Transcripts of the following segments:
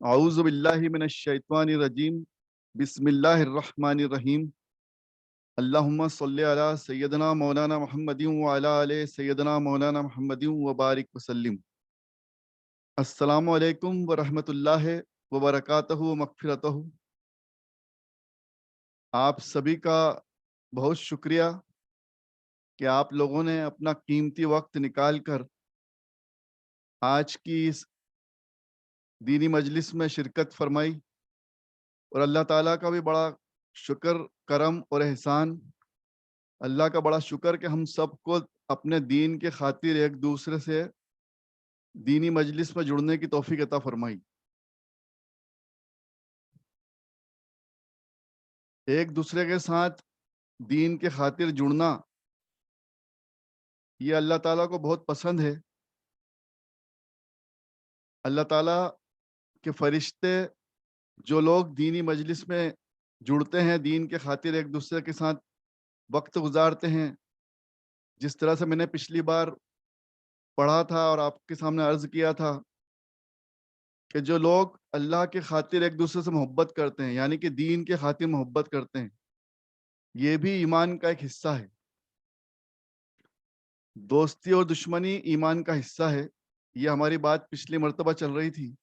اعوذ باللہ من الشیطان الرجیم بسم اللہ الرحمن الرحیم اللہم صلی علی سیدنا مولانا محمد وعلی آل سیدنا مولانا محمد وبارک وسلم۔ السلام علیکم ورحمۃ اللہ وبرکاتہ ومغفرتہ۔ آپ سبھی کا بہت شکریہ کہ آپ لوگوں نے اپنا قیمتی وقت نکال کر آج کی اس دینی مجلس میں شرکت فرمائی، اور اللہ تعالیٰ کا بھی بڑا شکر، کرم اور احسان، اللہ کا بڑا شکر کہ ہم سب کو اپنے دین کے خاطر ایک دوسرے سے دینی مجلس میں جڑنے کی توفیق عطا فرمائی۔ ایک دوسرے کے ساتھ دین کے خاطر جڑنا یہ اللہ تعالیٰ کو بہت پسند ہے۔ اللہ تعالیٰ کے فرشتے جو لوگ دینی مجلس میں جڑتے ہیں، دین کے خاطر ایک دوسرے کے ساتھ وقت گزارتے ہیں، جس طرح سے میں نے پچھلی بار پڑھا تھا اور آپ کے سامنے عرض کیا تھا کہ جو لوگ اللہ کے خاطر ایک دوسرے سے محبت کرتے ہیں، یعنی کہ دین کے خاطر محبت کرتے ہیں، یہ بھی ایمان کا ایک حصہ ہے۔ دوستی اور دشمنی ایمان کا حصہ ہے، یہ ہماری بات پچھلی مرتبہ چل رہی تھی۔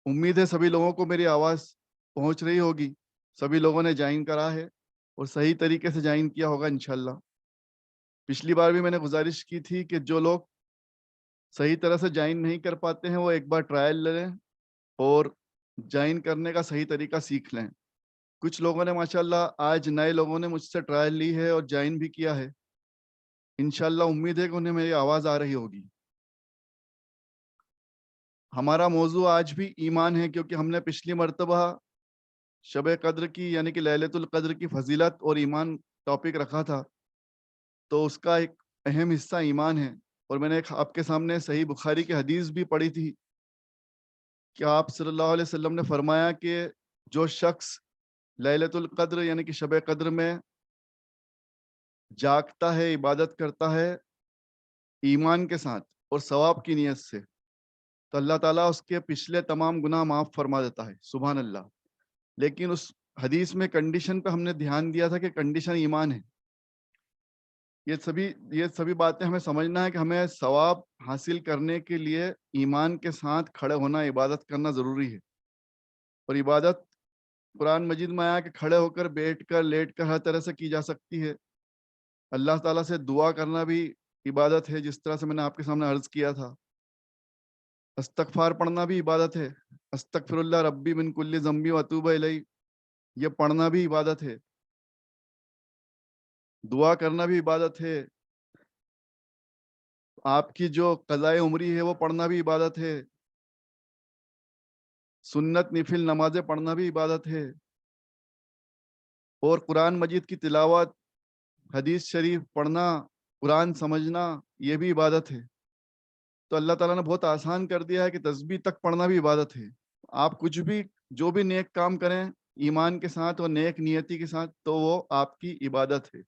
امید ہے سبھی لوگوں کو میری آواز پہنچ رہی ہوگی، سبھی لوگوں نے جوائن کرا ہے اور صحیح طریقے سے جوائن کیا ہوگا انشاءاللہ۔ پچھلی بار بھی میں نے گزارش کی تھی کہ جو لوگ صحیح طرح سے جوائن نہیں کر پاتے ہیں وہ ایک بار ٹرائل لے لیں اور جوائن کرنے کا صحیح طریقہ سیکھ لیں۔ کچھ لوگوں نے ماشاءاللہ آج نئے لوگوں نے مجھ سے ٹرائل لی ہے اور جوائن بھی کیا ہے، انشاءاللہ امید ہے کہ انہیں میری آواز آ رہی ہوگی۔ ہمارا موضوع آج بھی ایمان ہے، کیونکہ ہم نے پچھلی مرتبہ شب قدر کی یعنی کہ لیلۃ القدر کی فضیلت اور ایمان ٹاپک رکھا تھا، تو اس کا ایک اہم حصہ ایمان ہے۔ اور میں نے آپ کے سامنے صحیح بخاری کی حدیث بھی پڑھی تھی کہ آپ صلی اللہ علیہ وسلم نے فرمایا کہ جو شخص لیلۃ القدر یعنی کہ شب قدر میں جاگتا ہے، عبادت کرتا ہے ایمان کے ساتھ اور ثواب کی نیت سے، تو اللہ تعالیٰ اس کے پچھلے تمام گناہ معاف فرما دیتا ہے۔ سبحان اللہ۔ لیکن اس حدیث میں کنڈیشن پہ ہم نے دھیان دیا تھا کہ کنڈیشن ایمان ہے۔ یہ سبھی باتیں ہمیں سمجھنا ہے کہ ہمیں ثواب حاصل کرنے کے لیے ایمان کے ساتھ کھڑے ہونا، عبادت کرنا ضروری ہے۔ اور عبادت قرآن مجید میں آیا کہ کھڑے ہو کر، بیٹھ کر، لیٹ کر، ہر طرح سے کی جا سکتی ہے۔ اللہ تعالیٰ سے دعا کرنا بھی عبادت ہے، جس طرح سے میں نے آپ کے سامنے عرض کیا تھا۔ استغفار پڑھنا بھی عبادت ہے، استغفر اللہ ربی من کل ذنب واتوب الیہ، یہ پڑھنا بھی عبادت ہے۔ دعا کرنا بھی عبادت ہے۔ آپ کی جو قضائے عمری ہے وہ پڑھنا بھی عبادت ہے۔ سنت نفل نمازیں پڑھنا بھی عبادت ہے۔ اور قرآن مجید کی تلاوت، حدیث شریف پڑھنا، قرآن سمجھنا، یہ بھی عبادت ہے۔ تو اللہ تعالیٰ نے بہت آسان کر دیا ہے کہ تسبیح تک پڑھنا بھی عبادت ہے۔ آپ کچھ بھی، جو بھی نیک کام کریں ایمان کے ساتھ اور نیک نیتی کے ساتھ، تو وہ آپ کی عبادت ہے۔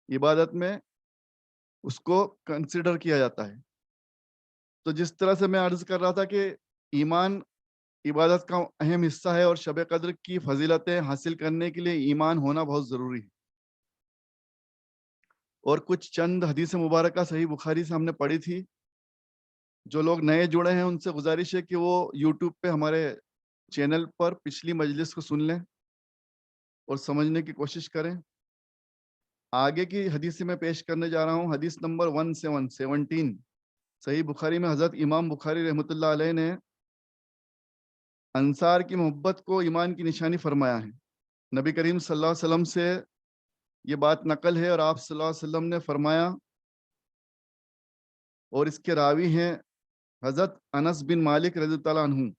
عبادت میں اس کو کنسیڈر کیا جاتا ہے۔ تو جس طرح سے میں عرض کر رہا تھا کہ ایمان عبادت کا اہم حصہ ہے، اور شب قدر کی فضیلتیں حاصل کرنے کے لیے ایمان ہونا بہت ضروری ہے۔ اور کچھ چند حدیث مبارکہ صحیح بخاری سے ہم نے پڑھی تھی۔ جو لوگ نئے جڑے ہیں ان سے گزارش ہے کہ وہ یوٹیوب پہ ہمارے چینل پر پچھلی مجلس کو سن لیں اور سمجھنے کی کوشش کریں۔ آگے کی حدیث میں پیش کرنے جا رہا ہوں، حدیث نمبر 1717 صحیح بخاری میں حضرت امام بخاری رحمۃ اللہ علیہ نے انصار کی محبت کو ایمان کی نشانی فرمایا ہے۔ نبی کریم صلی اللہ علیہ وسلم سے یہ بات نقل ہے، اور آپ صلی اللہ علیہ وسلم نے فرمایا، اور اس کے راوی ہیں حضرت انس بن مالک رضی اللہ عنہ۔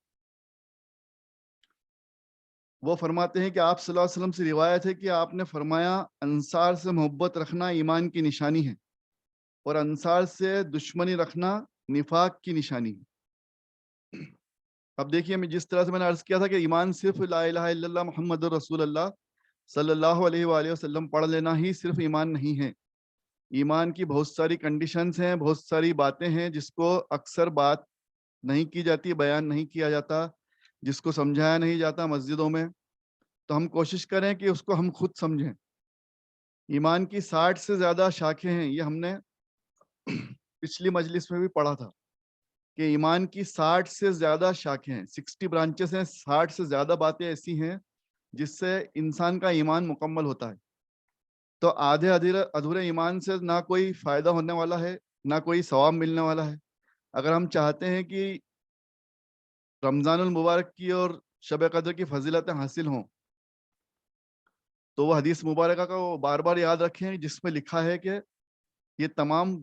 وہ فرماتے ہیں کہ آپ صلی اللہ علیہ وسلم سے روایت ہے کہ آپ نے فرمایا، انصار سے محبت رکھنا ایمان کی نشانی ہے، اور انصار سے دشمنی رکھنا نفاق کی نشانی ہے۔ اب دیکھیے، میں جس طرح سے میں نے عرض کیا تھا کہ ایمان صرف لا الہ الا اللہ محمد رسول اللہ صلی اللہ علیہ وآلہ وسلم پڑھ لینا ہی صرف ایمان نہیں ہے۔ ایمان کی بہت ساری کنڈیشنز ہیں, بہت ساری باتیں ہیں جس کو اکثر بات نہیں کی جاتی, بیان نہیں کیا جاتا, جس کو سمجھایا نہیں جاتا مسجدوں میں. تو ہم کوشش کریں کہ اس کو ہم خود سمجھیں. ایمان کی 60 سے زیادہ شاخیں ہیں, یہ ہم نے پچھلی مجلس میں بھی پڑھا تھا کہ ایمان کی 60 سے زیادہ شاخیں ہیں, 60 برانچز ہیں, 60 سے زیادہ باتیں ایسی ہیں جس سے انسان کا ایمان مکمل ہوتا ہے. تو آدھے ادھورے ایمان سے نہ کوئی فائدہ ہونے والا ہے, نہ کوئی ثواب ملنے والا ہے. اگر ہم چاہتے ہیں کہ رمضان المبارک کی اور شب قدر کی فضیلتیں حاصل ہوں, تو وہ حدیث مبارکہ کا وہ بار بار یاد رکھیں جس میں لکھا ہے کہ یہ تمام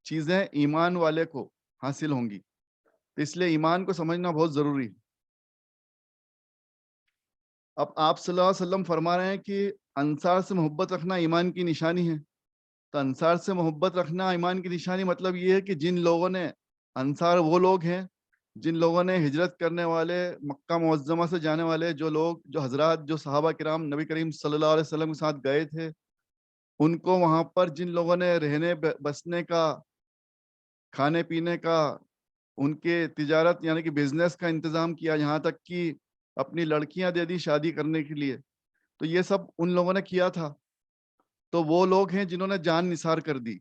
چیزیں ایمان والے کو حاصل ہوں گی. تو اس لیے ایمان کو سمجھنا بہت ضروری ہے. اب آپ صلی اللہ علیہ وسلم فرما رہے ہیں کہ انصار سے محبت رکھنا ایمان کی نشانی ہے. تو انصار سے محبت رکھنا ایمان کی نشانی مطلب یہ ہے کہ جن لوگوں نے, انصار وہ لوگ ہیں جن لوگوں نے ہجرت کرنے والے, مکہ معظمہ سے جانے والے جو لوگ, جو حضرات, جو صحابہ کرام نبی کریم صلی اللہ علیہ وسلم کے ساتھ گئے تھے, ان کو وہاں پر جن لوگوں نے رہنے بسنے کا, کھانے پینے کا, ان کے تجارت یعنی کہ بزنس کا انتظام کیا, یہاں تک کہ اپنی لڑکیاں دے دی شادی کرنے کے لیے, تو یہ سب ان لوگوں نے کیا تھا. تو وہ لوگ ہیں جنہوں نے جان نثار کر دی.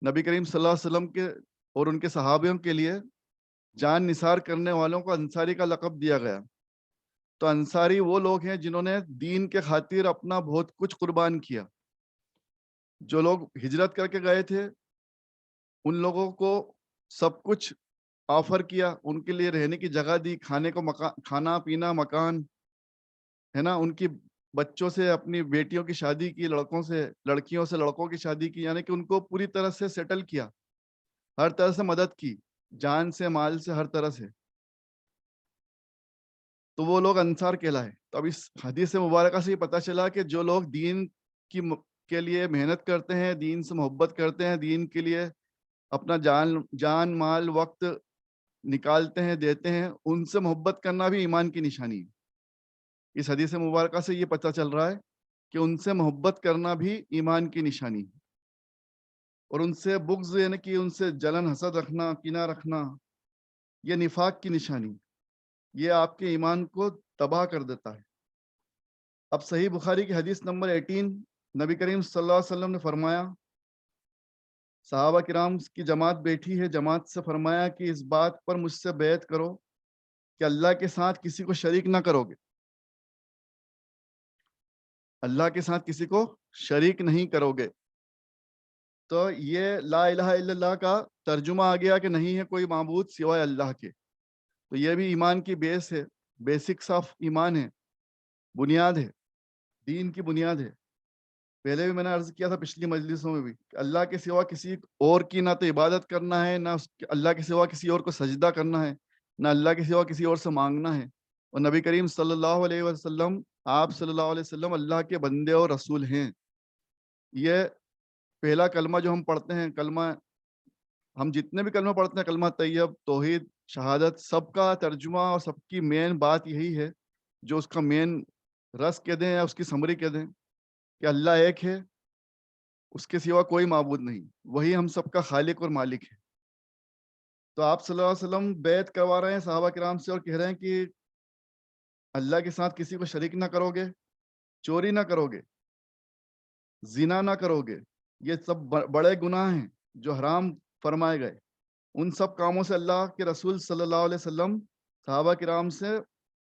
نبی کریم صلی اللہ علیہ وسلم کے اور ان کے صحابیوں کے لیے جان نثار کرنے والوں کو انصاری کا لقب دیا گیا. تو انصاری وہ لوگ ہیں جنہوں نے دین کے خاطر اپنا بہت کچھ قربان کیا. جو لوگ ہجرت کر کے گئے تھے ان لوگوں کو سب کچھ آفر کیا, ان کے لیے رہنے کی جگہ دی, کھانے کو کھانا پینا, مکان ہے نا, ان کی بچوں سے اپنی بیٹیوں کی شادی کی, لڑکوں سے, لڑکیوں سے لڑکوں کی شادی کی, یعنی کہ ان کو پوری طرح سے سیٹل کیا, ہر طرح سے مدد کی, جان سے, مال سے, ہر طرح سے. تو وہ لوگ انصار کہلائے. تو اب اس حدیث مبارکہ سے یہ پتہ چلا کہ جو لوگ دین کے لیے محنت کرتے ہیں, دین سے محبت کرتے ہیں, دین کے لیے اپنا جان مال وقت نکالتے ہیں, دیتے ہیں, ان سے محبت کرنا بھی ایمان کی نشانی ہے. اس حدیث مبارکہ سے یہ پتہ چل رہا ہے کہ ان سے محبت کرنا بھی ایمان کی نشانی ہے. اور ان سے بغض یعنی کہ ان سے جلن حسد رکھنا, کینہ رکھنا, یہ نفاق کی نشانی, یہ آپ کے ایمان کو تباہ کر دیتا ہے. اب صحیح بخاری کی حدیث نمبر 18, نبی کریم صلی اللہ علیہ وسلم نے فرمایا, صحابہ کرام کی جماعت بیٹھی ہے, جماعت سے فرمایا کہ اس بات پر مجھ سے بیعت کرو کہ اللہ کے ساتھ کسی کو شریک نہ کرو گے, اللہ کے ساتھ کسی کو شریک نہیں کرو گے. تو یہ لا الہ الا اللہ کا ترجمہ آ گیا کہ نہیں ہے کوئی معبود سوائے اللہ کے. تو یہ بھی ایمان کی بیس ہے, بیسکس آف ایمان ہے, بنیاد ہے, دین کی بنیاد ہے. پہلے بھی میں نے عرض کیا تھا پچھلی مجلسوں میں بھی کہ اللہ کے سوا کسی اور کی نہ تو عبادت کرنا ہے, نہ اللہ کے سوا کسی اور کو سجدہ کرنا ہے, نہ اللہ کے سوا کسی اور سے مانگنا ہے. اور نبی کریم صلی اللہ علیہ وسلم, آپ صلی اللہ علیہ وسلم اللہ کے بندے اور رسول ہیں. یہ پہلا کلمہ جو ہم پڑھتے ہیں, کلمہ, ہم جتنے بھی کلمہ پڑھتے ہیں, کلمہ طیب, توحید, شہادت, سب کا ترجمہ اور سب کی مین بات یہی ہے, جو اس کا مین رس کہہ دیں یا اس کی سمری کہہ دیں, کہ اللہ ایک ہے, اس کے سوا کوئی معبود نہیں, وہی ہم سب کا خالق اور مالک ہے. تو آپ صلی اللہ علیہ وسلم بیعت کروا رہے ہیں صحابہ کرام سے اور کہہ رہے ہیں کہ اللہ کے ساتھ کسی کو شریک نہ کرو گے, چوری نہ کرو گے, زنا نہ کرو گے, یہ سب بڑے گناہ ہیں جو حرام فرمائے گئے. ان سب کاموں سے اللہ کے رسول صلی اللہ علیہ وسلم صحابہ کرام سے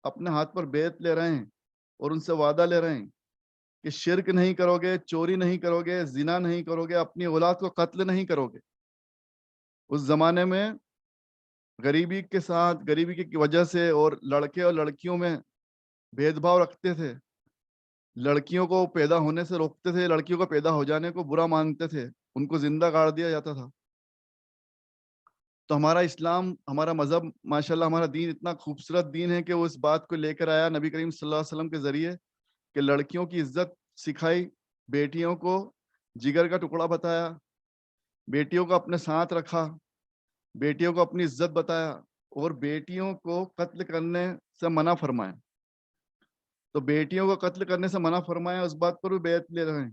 اپنے ہاتھ پر بیعت لے رہے ہیں اور ان سے وعدہ لے رہے ہیں کہ شرک نہیں کرو گے, چوری نہیں کرو گے, زنا نہیں کرو گے, اپنی اولاد کو قتل نہیں کرو گے. اس زمانے میں غریبی کے ساتھ, غریبی کی وجہ سے, اور لڑکے اور لڑکیوں میں بھید بھاؤ رکھتے تھے, لڑکیوں کو پیدا ہونے سے روکتے تھے, لڑکیوں کو پیدا ہو جانے کو برا مانتے تھے, ان کو زندہ گاڑ دیا جاتا تھا. تو ہمارا اسلام, ہمارا مذہب, ماشاءاللہ ہمارا دین اتنا خوبصورت دین ہے کہ وہ اس بات کو لے کر آیا نبی کریم صلی اللہ علیہ وسلم کے ذریعے کہ لڑکیوں کی عزت سکھائی, بیٹیوں کو جگر کا ٹکڑا بتایا, بیٹیوں کو اپنے ساتھ رکھا, بیٹیوں کو اپنی عزت بتایا, اور بیٹیوں کو قتل کرنے سے منع فرمایا. تو بیٹیوں کو قتل کرنے سے منع فرمایا, اس بات پر بھی بیعت لے رہے ہیں.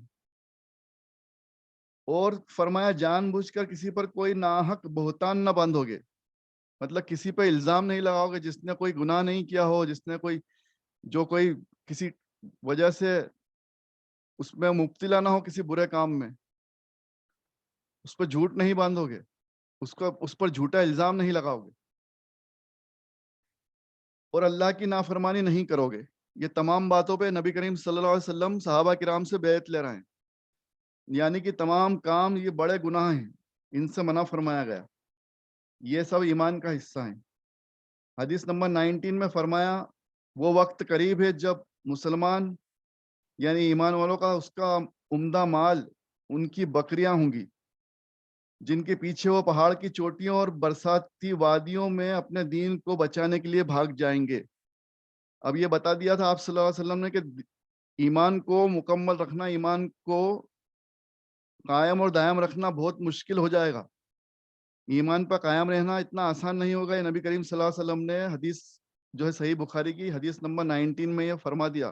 اور فرمایا جان بوجھ کر کسی پر کوئی ناحق بہتان نہ باندھو گے، مطلب کسی پہ الزام نہیں لگاؤ گے جس نے کوئی گناہ نہیں کیا ہو، جس نے کوئی کسی وجہ سے اس میں مبتلا نہ ہو کسی برے کام میں، اس پہ جھوٹ نہیں باندھو گے، اس پر جھوٹا الزام نہیں لگاؤ گے، اور اللہ کی نافرمانی نہیں کرو گے۔ یہ تمام باتوں پہ نبی کریم صلی اللہ علیہ وسلم صحابہ کرام سے بیعت لے رہے ہیں، یعنی کہ تمام کام یہ بڑے گناہ ہیں، ان سے منع فرمایا گیا، یہ سب ایمان کا حصہ ہیں۔ حدیث نمبر 19 میں فرمایا وہ وقت قریب ہے جب مسلمان یعنی ایمان والوں کا اس کا عمدہ مال ان کی بکریاں ہوں گی، جن کے پیچھے وہ پہاڑ کی چوٹیوں اور برساتی وادیوں میں اپنے دین کو بچانے کے لیے بھاگ جائیں گے۔ اب یہ بتا دیا تھا آپ صلی اللہ علیہ وسلم نے کہ ایمان کو مکمل رکھنا، ایمان کو قائم اور دائم رکھنا بہت مشکل ہو جائے گا، ایمان پر قائم رہنا اتنا آسان نہیں ہوگا۔ یہ نبی کریم صلی اللہ علیہ وسلم نے حدیث جو ہے صحیح بخاری کی حدیث نمبر 19 میں یہ فرما دیا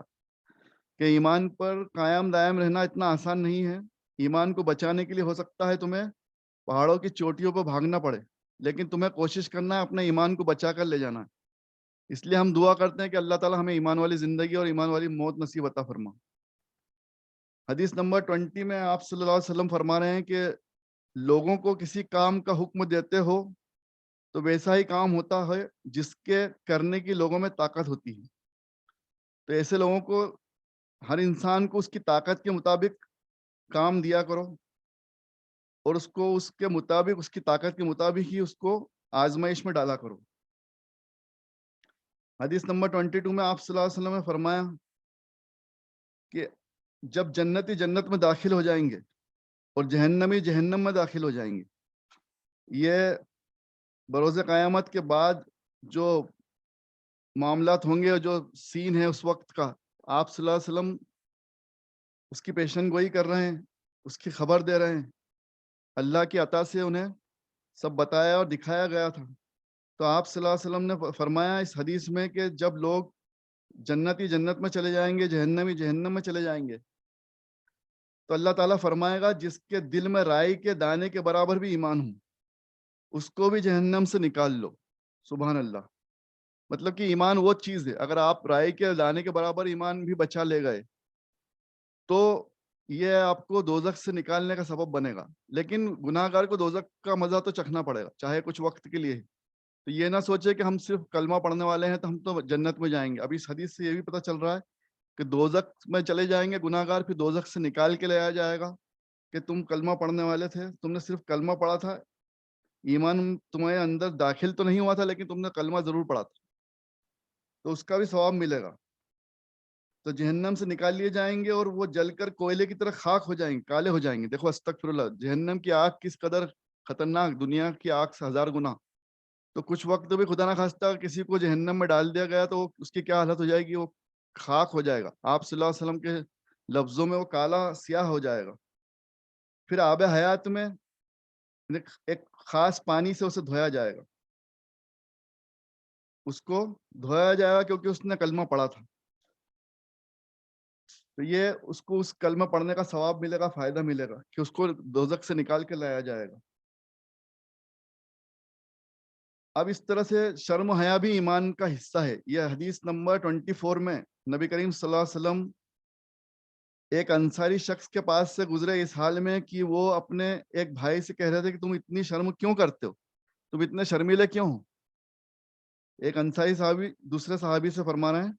کہ ایمان پر قائم دائم رہنا اتنا آسان نہیں ہے، ایمان کو بچانے کے لیے ہو سکتا ہے تمہیں پہاڑوں کی چوٹیوں پر بھاگنا پڑے، لیکن تمہیں کوشش کرنا ہے اپنے ایمان کو بچا کر لے جانا ہے۔ اس لیے ہم دعا کرتے ہیں کہ اللہ تعالیٰ ہمیں ایمان والی زندگی اور ایمان والی موت نصیب عطا فرما۔ حدیث نمبر 20 میں آپ صلی اللہ علیہ وسلم فرما رہے ہیں کہ لوگوں کو کسی کام کا حکم دیتے ہو تو ویسا ہی کام ہوتا ہے جس کے کرنے کی لوگوں میں طاقت ہوتی ہے، تو ایسے لوگوں کو ہر انسان کو اس کی طاقت کے مطابق کام دیا کرو، اور اس کو اس کے مطابق اس کی طاقت کے مطابق ہی اس کو آزمائش میں ڈالا کرو۔ حدیث نمبر 22 میں آپ صلی اللہ علیہ وسلم نے فرمایا کہ جب جنتی جنت میں داخل ہو جائیں گے اور جہنمی جہنم میں داخل ہو جائیں گے، یہ بروز قیامت کے بعد جو معاملات ہوں گے اور جو سین ہے اس وقت کا، آپ صلی اللہ علیہ وسلم اس کی پیشن گوئی کر رہے ہیں، اس کی خبر دے رہے ہیں، اللہ کی عطا سے انہیں سب بتایا اور دکھایا گیا تھا۔ تو آپ صلی اللہ علیہ وسلم نے فرمایا اس حدیث میں کہ جب لوگ جنتی جنت میں چلے جائیں گے، جہنمی جہنم میں چلے جائیں گے، تو اللہ تعالیٰ فرمائے گا جس کے دل میں رائی کے دانے کے برابر بھی ایمان ہو اس کو بھی جہنم سے نکال لو۔ سبحان اللہ، مطلب کہ ایمان وہ چیز ہے، اگر آپ رائی کے دانے کے برابر ایمان بھی بچا لے گئے تو یہ آپ کو دوزخ سے نکالنے کا سبب بنے گا، لیکن گناہ گار کو دوزخ کا مزہ تو چکھنا پڑے گا، چاہے کچھ وقت کے لیے۔ تو یہ نہ سوچے کہ ہم صرف کلمہ پڑھنے والے ہیں تو ہم تو جنت میں جائیں گے۔ اب اس حدیث سے یہ بھی پتہ چل رہا ہے کہ دوزخ میں چلے جائیں گے گناہ گار، پھر دوزخ سے نکال کے لے آیا جائے گا کہ تم کلمہ پڑھنے والے تھے، تم نے صرف کلمہ پڑھا تھا، ایمان تمہارے اندر داخل تو نہیں ہوا تھا لیکن تم نے کلمہ ضرور پڑھا تھا، تو اس کا بھی ثواب ملے گا۔ تو جہنم سے نکال لیے جائیں گے اور وہ جل کر کوئلے کی طرح خاک ہو جائیں گے، کالے ہو جائیں گے۔ دیکھو استغفر اللہ، جہنم کی آگ کس قدر خطرناک، دنیا کی آگ سے 1000 گنا۔ تو کچھ وقت بھی خدا نہ خواستہ کسی کو جہنم میں ڈال دیا گیا تو اس کی کیا حالت ہو جائے گی، وہ خاک ہو جائے گا، آپ صلی اللہ علیہ وسلم کے لفظوں میں وہ کالا سیاہ ہو جائے گا۔ پھر آب حیات میں ایک خاص پانی سے اسے دھویا جائے گا، اس کو دھویا جائے گا کیونکہ اس نے کلمہ پڑھا تھا، تو یہ اس کو اس کلمہ پڑھنے کا ثواب ملے گا، فائدہ ملے گا کہ اس کو دوزخ سے نکال کے لایا جائے گا۔ اب اس طرح سے شرم و حیا بھی ایمان کا حصہ ہے۔ یہ حدیث نمبر 24 میں نبی کریم صلی اللہ علیہ وسلم ایک انصاری شخص کے پاس سے گزرے اس حال میں کہ وہ اپنے ایک بھائی سے کہہ رہے تھے کہ تم اتنی شرم کیوں کرتے ہو، تم اتنے شرمیلے کیوں ہو۔ ایک انصاری صحابی دوسرے صحابی سے فرما رہے ہیں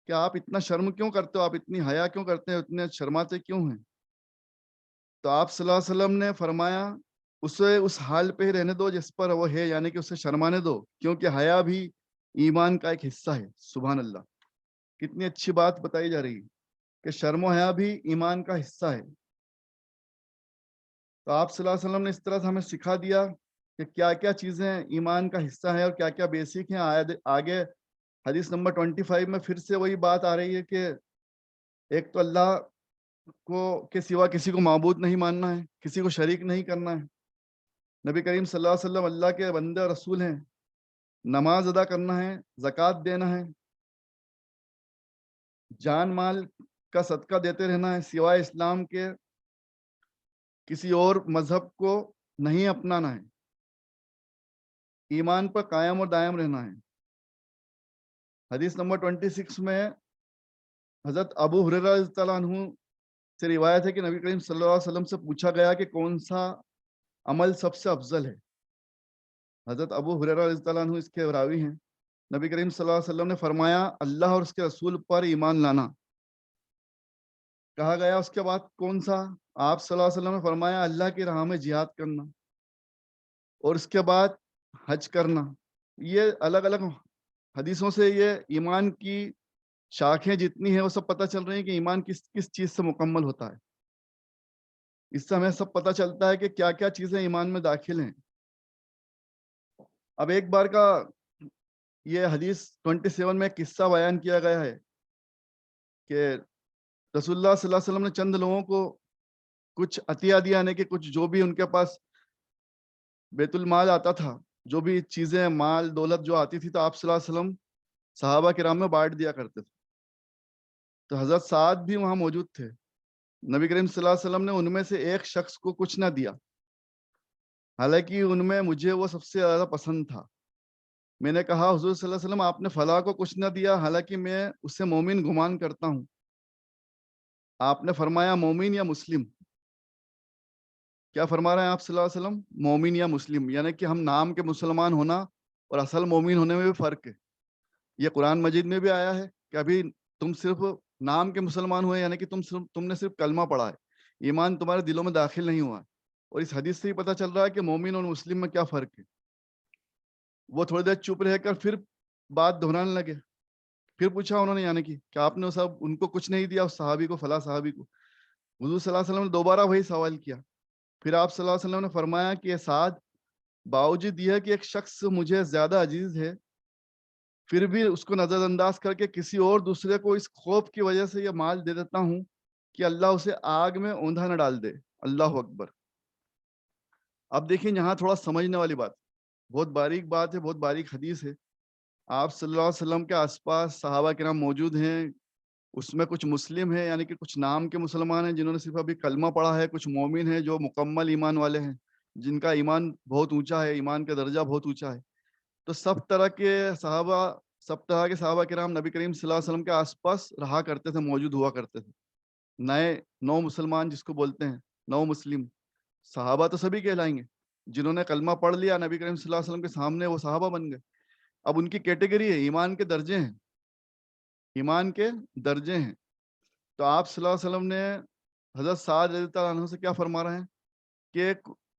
کہ آپ اتنا شرم کیوں کرتے ہو، آپ اتنی حیا کیوں کرتے ہیں، اتنے شرماتے کیوں ہیں۔ تو آپ صلی اللہ علیہ وسلم نے فرمایا اسے اس حال پہ ہی رہنے دو جس پر وہ ہے، یعنی کہ اسے شرمانے دو، کیونکہ حیا بھی ایمان کا ایک حصہ ہے۔ سبحان اللہ، کتنی اچھی بات بتائی جا رہی ہے کہ شرم و حیا بھی ایمان کا حصہ ہے۔ تو آپ صلی اللہ علیہ وسلم نے اس طرح سے ہمیں سکھا دیا کہ کیا کیا چیزیں ایمان کا حصہ ہیں اور کیا کیا بیسک ہیں۔ آگے حدیث نمبر 25 میں پھر سے وہی بات آ رہی ہے کہ ایک تو اللہ کو کے سوا کسی کو معبود نہیں ماننا ہے، کسی کو شریک نہیں کرنا ہے، نبی کریم صلی اللہ علیہ وسلم اللہ کے بندے اور رسول ہیں، نماز ادا کرنا ہے، زکوٰۃ دینا ہے، جان مال کا صدقہ دیتے رہنا ہے، سوائے اسلام کے کسی اور مذہب کو نہیں اپنانا ہے, ایمان پر قائم اور دائم رہنا ہے. حدیث نمبر 26 میں حضرت ابو ہریرہ رضی اللہ عنہ سے روایت ہے کہ نبی کریم صلی اللہ علیہ وسلم سے پوچھا گیا کہ کون سا عمل سب سے افضل ہے. حضرت ابو ہریرہ رضی اللہ عنہ اس کے راوی ہیں. نبی کریم صلی اللہ علیہ وسلم نے فرمایا اللہ اور اس کے رسول پر ایمان لانا. کہا گیا اس کے بعد کون سا؟ آپ صلی اللہ علیہ وسلم نے فرمایا اللہ کی راہ میں جہاد کرنا, اور اس کے بعد حج کرنا. یہ الگ الگ حدیثوں سے یہ ایمان کی شاخیں جتنی ہیں وہ سب پتہ چل رہی ہیں کہ ایمان کس کس چیز سے مکمل ہوتا ہے. اس سے ہمیں سب پتہ چلتا ہے کہ کیا کیا چیزیں ایمان میں داخل ہیں. اب ایک بار کا یہ حدیث 27 میں قصہ بیان کیا گیا ہے کہ رسول اللہ صلی اللہ علیہ وسلم نے چند لوگوں کو کچھ عطیہ دیا, یعنی کہ کچھ جو بھی ان کے پاس بیت المال آتا تھا, جو بھی چیزیں مال دولت جو آتی تھی, تو آپ صلی اللہ علیہ وسلم صحابہ کرام میں بانٹ دیا کرتے تھے. تو حضرت سعد بھی وہاں موجود تھے. نبی کریم صلی اللہ علیہ وسلم نے ان میں سے ایک شخص کو کچھ نہ دیا, حالانکہ ان میں مجھے وہ سب سے زیادہ پسند تھا. میں نے کہا حضور صلی اللہ علیہ وسلم آپ نے فلاں کو کچھ نہ دیا, حالانکہ میں اسے مومن گمان کرتا ہوں. آپ نے فرمایا مومن یا مسلم. کیا فرما رہے ہیں آپ صلی اللہ علیہ وسلم؟ مومن یا مسلم, یعنی کہ ہم نام کے مسلمان ہونا اور اصل مومن ہونے میں بھی فرق ہے. یہ قرآن مجید میں بھی آیا ہے کہ ابھی تم صرف نام کے مسلمان ہوئے, یعنی کہ تم نے صرف کلمہ پڑھا ہے, ایمان تمہارے دلوں میں داخل نہیں ہوا ہے. اور اس حدیث سے ہی پتہ چل رہا ہے کہ مومن اور مسلم میں کیا فرق ہے. وہ تھوڑی دیر چپ رہ کر پھر بات دہرانے لگے. پھر پوچھا انہوں نے, یعنی کہ آپ نے صاحب ان کو کچھ نہیں دیا, اس صحابی کو, فلاں صحابی کو. حضور صلی اللہ علیہ وسلم نے دوبارہ وہی سوال کیا. پھر آپ صلی اللہ علیہ وسلم نے فرمایا کہ یہ سعد باوجود یہ کہ ایک شخص مجھے زیادہ عزیز ہے, پھر بھی اس کو نظر انداز کر کے کسی اور دوسرے کو اس خوف کی وجہ سے یہ مال دے دیتا ہوں کہ اللہ اسے آگ میں اوندھا نہ ڈال دے. اللہ اکبر. اب دیکھیں یہاں تھوڑا سمجھنے والی بات, بہت باریک بات ہے, بہت باریک حدیث ہے. آپ صلی اللہ علیہ وسلم کے آس پاس صحابہ کرام موجود ہیں, اس میں کچھ مسلم ہیں, یعنی کہ کچھ نام کے مسلمان ہیں جنہوں نے صرف ابھی کلمہ پڑھا ہے, کچھ مومن ہیں جو مکمل ایمان والے ہیں, جن کا ایمان بہت اونچا ہے, ایمان کا درجہ بہت اونچا ہے. تو سب طرح کے صحابہ کرام نبی کریم صلی اللہ علیہ وسلم کے آس پاس رہا کرتے تھے, موجود ہوا کرتے تھے. نو مسلمان جس کو بولتے ہیں, نو مسلم. صحابہ تو سبھی کہلائیں گے, جنہوں نے کلمہ پڑھ لیا نبی کریم صلی اللہ علیہ وسلم کے سامنے, وہ صحابہ بن گئے. اب ان کی کیٹیگری ہے, ایمان کے درجے ہیں, ایمان کے درجے ہیں. تو آپ صلی اللہ علیہ وسلم نے حضرت سعد رضی اللہ عنہ سے کیا فرما رہے ہیں کہ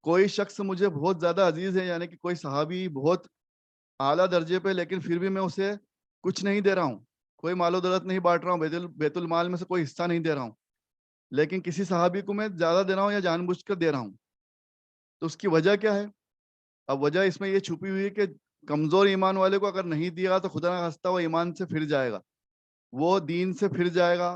کوئی شخص مجھے بہت زیادہ عزیز ہے, یعنی کہ کوئی صحابی بہت اعلیٰ درجے پہ, لیکن پھر بھی میں اسے کچھ نہیں دے رہا ہوں, کوئی مال و دولت نہیں بانٹ رہا ہوں, بیت المال میں سے کوئی حصہ نہیں دے رہا ہوں, لیکن کسی صحابی کو میں زیادہ دے رہا ہوں یا جان بوجھ کر دے رہا ہوں. تو اس کی وجہ کیا ہے؟ اب وجہ اس میں یہ چھپی ہوئی ہے کہ کمزور ایمان والے کو اگر نہیں دیا تو خدا نہ خواستہ وہ ایمان سے پھر جائے گا, وہ دین سے پھر جائے گا,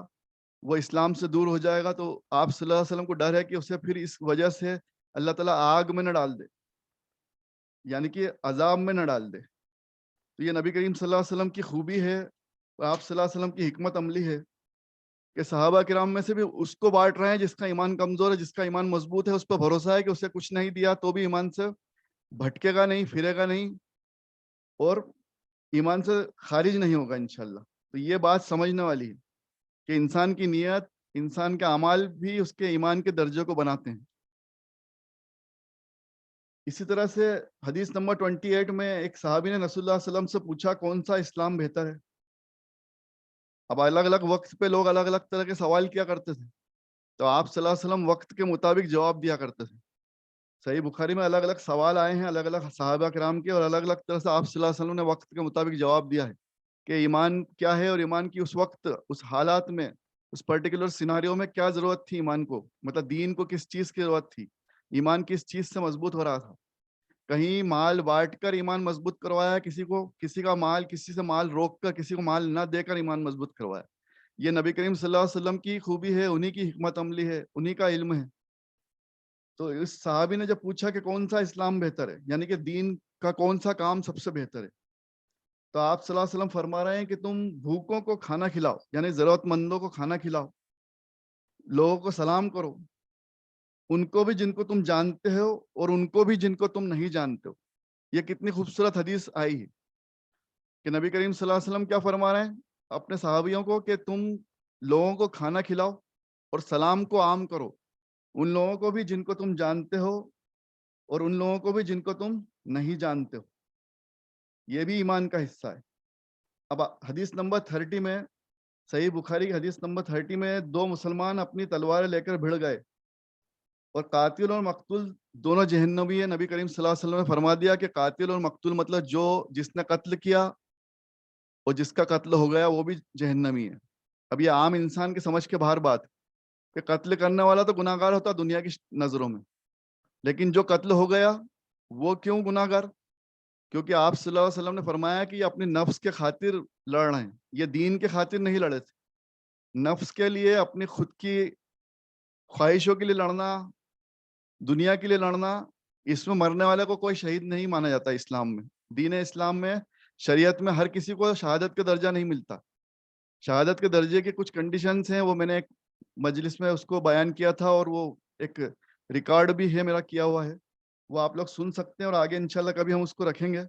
وہ اسلام سے دور ہو جائے گا. تو آپ صلی اللہ علیہ وسلم کو ڈر ہے کہ اسے پھر اس وجہ سے اللہ تعالیٰ آگ میں نہ ڈال دے, یعنی کہ عذاب میں نہ ڈال دے. تو یہ نبی کریم صلی اللہ علیہ وسلم کی خوبی ہے, اور آپ صلی اللہ علیہ وسلم کی حکمت عملی ہے کہ صحابہ کرام میں سے بھی اس کو بانٹ رہے ہیں جس کا ایمان کمزور ہے, جس کا ایمان مضبوط ہے, اس پہ بھروسہ ہے کہ اسے کچھ نہیں دیا تو بھی ایمان سے بھٹکے گا نہیں, پھرے گا نہیں, اور ایمان سے خارج نہیں ہوگا انشاءاللہ. تو یہ بات سمجھنے والی ہے کہ انسان کی نیت, انسان کے اعمال بھی اس کے ایمان کے درجے کو بناتے ہیں. اسی طرح سے حدیث نمبر 28 میں ایک صحابی نے رسول اللہ صلی اللہ علیہ وسلم سے پوچھا کون سا اسلام بہتر ہے. اب الگ الگ وقت پہ لوگ الگ الگ طرح کے سوال کیا کرتے تھے, تو آپ صلی اللہ علیہ وسلم وقت کے مطابق جواب دیا کرتے تھے. صحیح بخاری میں الگ الگ سوال آئے ہیں الگ الگ صحابہ کرام کے, اور الگ الگ طرح سے آپ صلی اللہ علیہ وسلم نے وقت کے مطابق جواب دیا ہے کہ ایمان کیا ہے, اور ایمان کی اس وقت, اس حالات میں, اس پرٹیکولر سیناریو میں کیا ضرورت تھی ایمان کو, مطلب دین کو کس چیز کی ضرورت تھی, ایمان کس چیز سے مضبوط ہو رہا تھا. کہیں مال بانٹ کر ایمان مضبوط کروایا کسی کو, کسی کا مال, کسی سے مال روک کر, کسی کو مال نہ دے کر ایمان مضبوط کروایا. یہ نبی کریم صلی اللہ علیہ وسلم کی خوبی ہے, انہی کی حکمت عملی ہے, انہی کا علم ہے. تو اس صحابی نے جب پوچھا کہ کون سا اسلام بہتر ہے, یعنی کہ دین کا کون سا کام سب سے بہتر ہے, تو آپ صلی اللہ علیہ وسلم فرما رہے ہیں کہ تم بھوکوں کو کھانا کھلاؤ, یعنی ضرورت مندوں کو کھانا کھلاؤ, لوگوں کو سلام کرو, ان کو بھی جن کو تم جانتے ہو اور ان کو بھی جن کو تم نہیں جانتے ہو. یہ کتنی خوبصورت حدیث آئی ہے کہ نبی کریم صلی اللہ علیہ وسلم کیا فرما رہے ہیں اپنے صحابیوں کو کہ تم لوگوں کو کھانا کھلاؤ اور سلام کو عام کرو, ان لوگوں کو بھی جن کو تم جانتے ہو اور ان لوگوں کو بھی جن کو تم نہیں جانتے ہو. یہ بھی ایمان کا حصہ ہے. اب حدیث نمبر 30 میں, صحیح بخاری کی حدیث نمبر 30 میں, دو مسلمان اپنی تلواریں لے کر بھڑ گئے اور قاتل اور مقتول دونوں جہنمی ہے. نبی کریم صلی اللہ علیہ وسلم نے فرما دیا کہ قاتل اور مقتول مطلب جس نے قتل کیا اور جس کا قتل ہو گیا وہ بھی جہنمی ہے. اب یہ عام انسان کی سمجھ کے باہر بات کہ قتل کرنے والا تو گناہ گار ہوتا دنیا کی نظروں میں, لیکن جو قتل ہو گیا وہ کیوں گناہ گار؟ کیونکہ آپ صلی اللہ علیہ وسلم نے فرمایا کہ یہ اپنی نفس کے خاطر لڑ رہے ہیں, یہ دین کے خاطر نہیں لڑے تھے. نفس کے لیے, اپنی خود کی خواہشوں کے لیے لڑنا, دنیا کے لیے لڑنا, اس میں مرنے والے کو کوئی شہید نہیں مانا جاتا. اسلام میں, دین اسلام میں, شریعت میں ہر کسی کو شہادت کا درجہ نہیں ملتا. شہادت کے درجے کی کچھ کنڈیشنز ہیں, وہ میں نے ایک مجلس میں اس کو بیان کیا تھا اور وہ ایک ریکارڈ بھی ہے میرا کیا ہوا ہے, وہ آپ لوگ سن سکتے ہیں اور آگے انشاءاللہ کبھی ہم اس کو رکھیں گے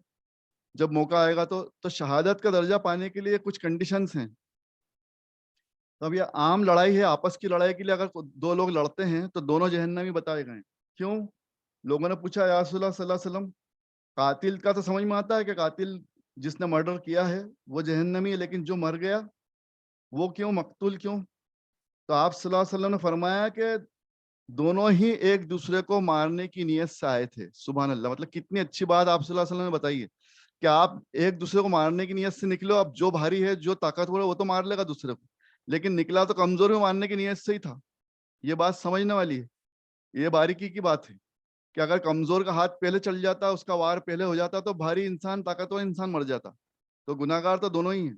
جب موقع آئے گا. تو شہادت کا درجہ پانے کے لیے کچھ کنڈیشنز ہیں. تو اب یہ عام لڑائی ہے, آپس کی لڑائی کے لیے اگر دو لوگ لڑتے ہیں تو دونوں جہنمی بتائے گئے. کیوں؟ لوگوں نے پوچھا یا رسول اللہ صلی اللہ علیہ وسلم, قاتل کا تو سمجھ میں آتا ہے کہ قاتل جس نے مرڈر کیا ہے وہ جہنمی ہے, لیکن جو مر گیا وہ کیوں, مقتول کیوں؟ تو آپ صلی اللہ علیہ وسلم نے فرمایا کہ دونوں ہی ایک دوسرے کو مارنے کی نیت سے آئے تھے. سبحان اللہ, مطلب کتنی اچھی بات آپ صلی اللہ علیہ وسلم نے بتائی ہے کہ آپ ایک دوسرے کو مارنے کی نیت سے نکلو. اب جو بھاری ہے, جو طاقتور ہے, وہ تو مار لے گا دوسرے کو, لیکن نکلا تو کمزور میں مارنے کی نیت سے ہی تھا. یہ بات سمجھنے والی ہے, یہ باریکی کی بات ہے کہ اگر کمزور کا ہاتھ پہلے چل جاتا, اس کا وار پہلے ہو جاتا, تو بھاری انسان, طاقتور انسان مر جاتا. تو گناہ گار تو دونوں ہی ہیں.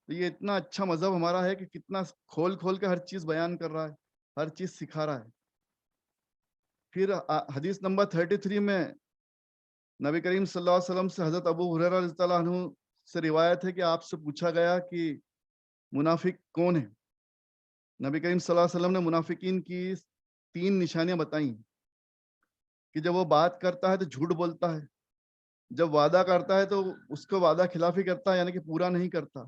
تو یہ اتنا اچھا مذہب ہمارا ہے کہ کتنا کھول کھول کے ہر چیز بیان کر رہا ہے, ہر چیز سکھا رہا ہے. پھر حدیث نمبر 33 میں نبی کریم صلی اللہ علیہ وسلم سے حضرت ابو ہریرہ رضی اللہ عنہ سے روایت ہے کہ آپ سے پوچھا گیا کہ منافق کون ہے. نبی کریم صلی اللہ علیہ وسلم نے منافقین کی 3 نشانیاں بتائیں کہ جب وہ بات کرتا ہے تو جھوٹ بولتا ہے, جب وعدہ کرتا ہے تو اس کو وعدہ خلافی کرتا ہے, یعنی کہ پورا نہیں کرتا,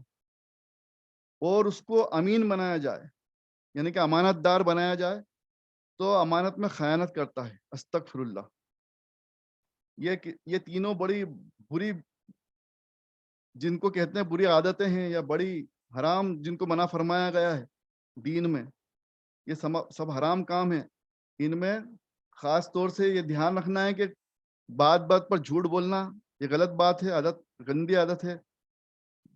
اور اس کو امین بنایا جائے یعنی کہ امانت دار بنایا جائے تو امانت میں خیانت کرتا ہے. استغفر اللہ. یہ تینوں بڑی بری, جن کو کہتے ہیں بری عادتیں ہیں, یا بڑی حرام جن کو منع فرمایا گیا ہے دین میں, یہ سب حرام کام ہے. ان میں خاص طور سے یہ دھیان رکھنا ہے کہ بات بات پر جھوٹ بولنا یہ غلط بات ہے, عادت, گندی عادت ہے,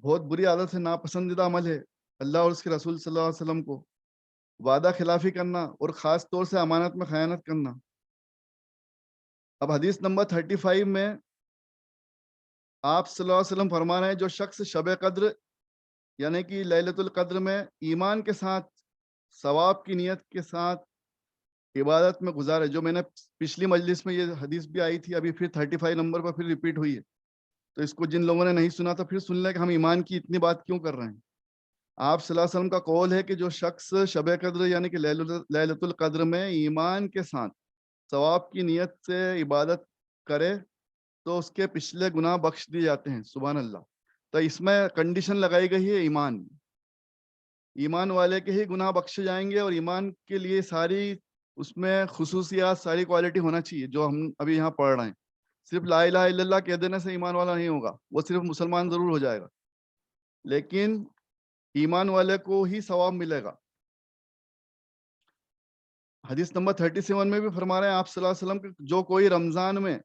بہت بری عادت ہے, ناپسندیدہ عمل ہے. اللہ اور اس کے رسول صلی اللہ علیہ وسلم کو وعدہ خلافی کرنا اور خاص طور سے امانت میں خیانت کرنا. اب حدیث نمبر 35 میں آپ صلی اللہ علیہ وسلم فرما رہے ہیں جو شخص شب قدر یعنی کہ لیلۃ القدر میں ایمان کے ساتھ, ثواب کی نیت کے ساتھ عبادت میں گزارے, جو میں نے پچھلی مجلس میں یہ حدیث بھی آئی تھی, ابھی پھر 35 نمبر پر پھر ریپیٹ ہوئی ہے, تو اس کو جن لوگوں نے نہیں سنا تھا پھر سن لیں کہ ہم ایمان کی اتنی بات کیوں کر رہے ہیں. آپ صلی اللہ علیہ وسلم کا قول ہے کہ جو شخص شب قدر یعنی کہ لیلۃ القدر میں ایمان کے ساتھ ثواب کی نیت سے عبادت کرے تو اس کے پچھلے گناہ بخش دیے جاتے ہیں. سبحان اللہ. تو اس میں کنڈیشن لگائی گئی ہے ایمان, ایمان والے کے ہی گناہ بخشے جائیں گے, اور ایمان کے لیے ساری اس میں خصوصیات, ساری کوالٹی ہونا چاہیے جو ہم ابھی یہاں پڑھ رہے ہیں. صرف لا الہ الا اللہ کہہ دینے سے ایمان والا نہیں ہوگا, وہ صرف مسلمان ضرور ہو جائے گا, لیکن ایمان والے کو ہی ثواب ملے گا. حدیث نمبر 37 میں بھی فرما رہے ہیں آپ صلی اللہ علیہ وسلم کہ جو کوئی رمضان میں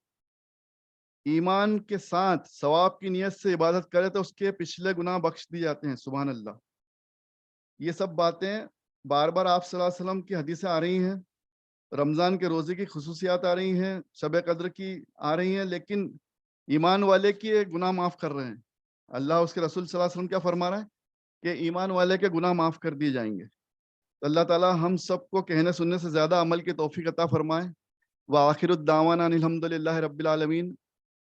ایمان کے ساتھ ثواب کی نیت سے عبادت کرے تو اس کے پچھلے گناہ بخش دی جاتے ہیں. سبحان اللہ. یہ سب باتیں بار بار آپ صلی اللہ علیہ وسلم کی حدیثیں آ رہی ہیں, رمضان کے روزے کی خصوصیات آ رہی ہیں, شب قدر کی آ رہی ہیں, لیکن ایمان والے کی گناہ معاف کر رہے ہیں. اللہ اس کے رسول صلی اللہ علیہ وسلم کیا فرما رہے ہیں کہ ایمان والے کے گناہ معاف کر دیے جائیں گے. تو اللہ تعالیٰ ہم سب کو کہنے سننے سے زیادہ عمل کی توفیق عطا فرمائے. وآخر الدعوانا ان الحمد للہ رب العالمین.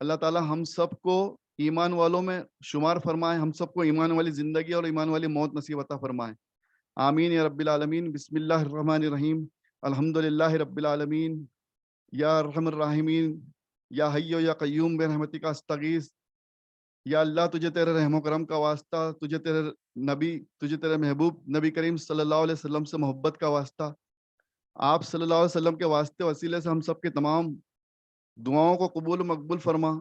اللہ تعالیٰ ہم سب کو ایمان والوں میں شمار فرمائے, ہم سب کو ایمان والی زندگی اور ایمان والی موت نصیب عطا فرمائے. آمین یا رب العالمین. بسم اللہ الرحمن الرحیم. الحمدللہ رب العالمین، یا ارحم الراحمین، یا حی یا قیوم برحمتک استغیث۔ یا اللہ تجھے تیرے رحم و کرم کا واسطہ، تجھے تیرے نبی، تجھے تیرے محبوب نبی کریم صلی اللہ علیہ وسلم سے محبت کا واسطہ، آپ صلی اللہ علیہ وسلم کے واسطے وسیلے سے ہم سب کے تمام دعاؤں کو قبول و مقبول فرما،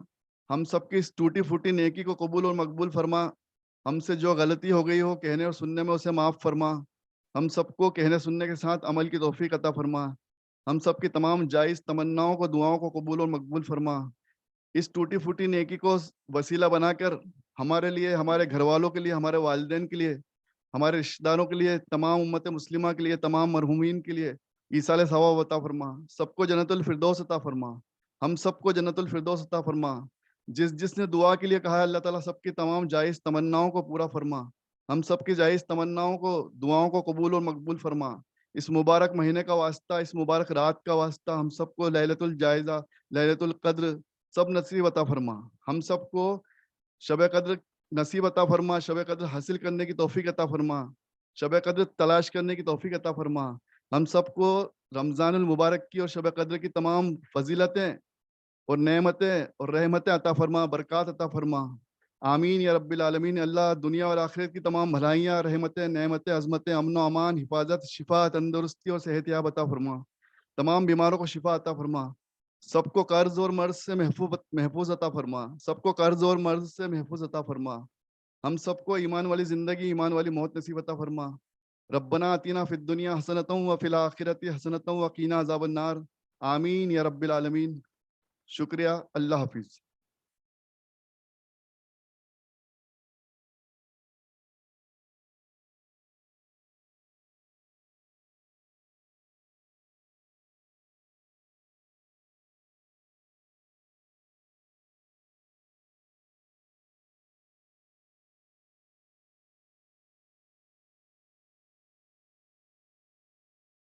ہم سب کی اس ٹوٹی پھوٹی نیکی کو قبول اور مقبول فرما، ہم سے جو غلطی ہو گئی ہو کہنے اور سننے میں اسے معاف فرما، ہم سب کو کہنے سننے کے ساتھ عمل کی توفیق عطا فرما، ہم سب کی تمام جائز تمناؤں کو دعاؤں کو قبول اور مقبول فرما، اس ٹوٹی پھوٹی نیکی کو وسیلہ بنا کر ہمارے لیے، ہمارے گھر والوں کے لیے، ہمارے والدین کے لیے، ہمارے رشتہ داروں کے لیے، تمام امت مسلمہ کے لیے، تمام مرحومین کے لیے ایصال ثواب عطا فرما، سب کو جنت الفردوس عطا فرما، ہم سب کو جنت الفردوس عطا فرما، جس نے دعا کے لیے کہا ہے اللہ تعالیٰ سب کی تمام جائز تمناؤں کو پورا فرما، ہم سب کی جائز تمناؤں کو، دعاؤں کو قبول اور مقبول فرما، اس مبارک مہینے کا واسطہ، اس مبارک رات کا واسطہ ہم سب کو لیلۃ الجائزہ، لیلۃ القدر سب نصیب عطا فرما، ہم سب کو شب قدر نصیب عطا فرما، شب قدر حاصل کرنے کی توفیق عطا فرما، شب قدر تلاش کرنے کی توفیق عطا فرما، ہم سب کو رمضان المبارک کی اور شب قدر کی تمام فضیلتیں اور نعمتیں اور رحمتیں عطا فرما، برکات عطا فرما، آمین یا رب العالمین۔ اللہ دنیا اور آخرت کی تمام بھلائیاں، رحمتیں، نعمتیں، عظمتیں، امن و امان، حفاظت، شفا، تندرستی اور صحت یاب عطا فرما، تمام بیماروں کو شفا عطا فرما، سب کو قرض اور مرض سے محفوظ عطا فرما، سب کو قرض اور مرض سے محفوظ عطا فرما، ہم سب کو ایمان والی زندگی، ایمان والی موت نصیب عطا فرما۔ ربنا آتنا فی الدنیا حسنۃ وفی الآخرۃ حسنۃ وقنا عذاب النار، آمین یا رب العالمین۔ شکریہ، اللہ حافظ۔